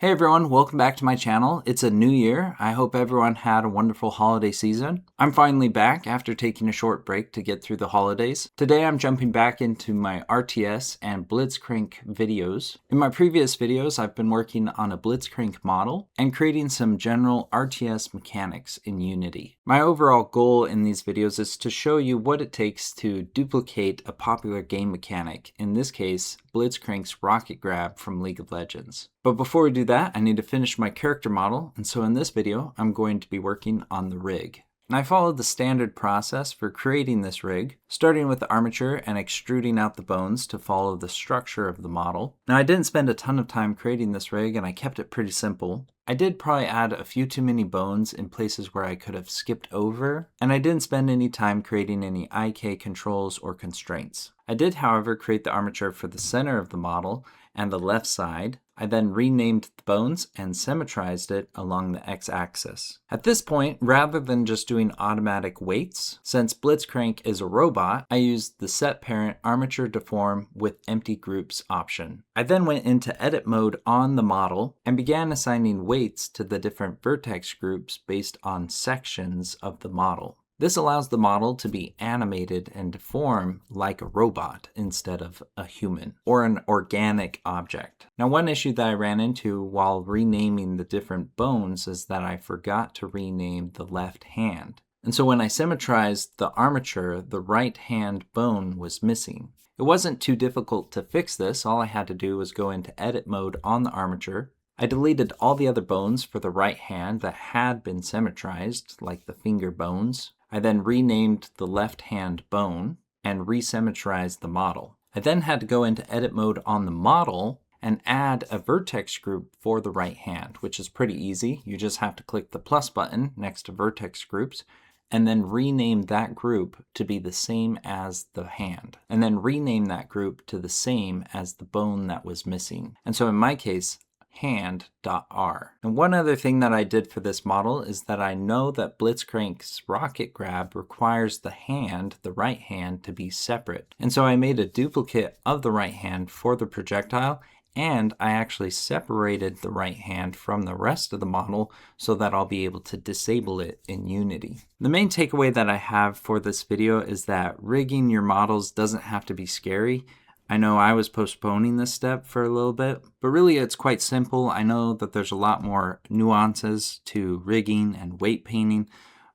Hey everyone, welcome back to my channel. It's a new year. I hope everyone had a wonderful holiday season. I'm finally back after taking a short break to get through the holidays. Today I'm jumping back into my RTS and Blitzcrank videos. In my previous videos, I've been working on a Blitzcrank model and creating some general RTS mechanics in Unity. My overall goal in these videos is to show you what it takes to duplicate a popular game mechanic, in this case, Blitzcrank's rocket grab from League of Legends. But before we do that, I need to finish my character model, and so in this video, I'm going to be working on the rig. And I followed the standard process for creating this rig, starting with the armature and extruding out the bones to follow the structure of the model. Now I didn't spend a ton of time creating this rig and I kept it pretty simple. I did probably add a few too many bones in places where I could have skipped over, and I didn't spend any time creating any IK controls or constraints. I did, however, create the armature for the center of the model and the left side. I then renamed the bones and symmetrized it along the x-axis. At this point, rather than just doing automatic weights, since Blitzcrank is a robot, I used the set parent Armature Deform with empty groups option. I then went into edit mode on the model and began assigning weights to the different vertex groups based on sections of the model. This allows the model to be animated and deform like a robot instead of a human or an organic object. Now, one issue that I ran into while renaming the different bones is that I forgot to rename the left hand. And so when I symmetrized the armature, the right hand bone was missing. It wasn't too difficult to fix this. All I had to do was go into edit mode on the armature. I deleted all the other bones for the right hand that had been symmetrized, like the finger bones. I then renamed the left hand bone and resymmetrized the model. I then had to go into edit mode on the model and add a vertex group for the right hand, which is pretty easy. You just have to click the plus button next to vertex groups and then rename that group to be the same as the hand, and then rename that group to the same as the bone that was missing. And so in my case, hand.r. And one other thing that I did for this model is that I know that Blitzcrank's rocket grab requires the hand, the right hand, to be separate. And so I made a duplicate of the right hand for the projectile, and I actually separated the right hand from the rest of the model so that I'll be able to disable it in Unity. The main takeaway that I have for this video is that rigging your models doesn't have to be scary. I know I was postponing this step for a little bit, but really it's quite simple. I know that there's a lot more nuances to rigging and weight painting,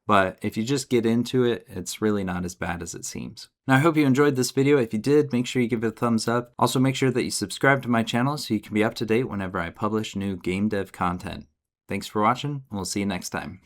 but if you just get into it, it's really not as bad as it seems. Now I hope you enjoyed this video. If you did, make sure you give it a thumbs up. Also make sure that you subscribe to my channel so you can be up to date whenever I publish new game dev content. Thanks for watching, and we'll see you next time.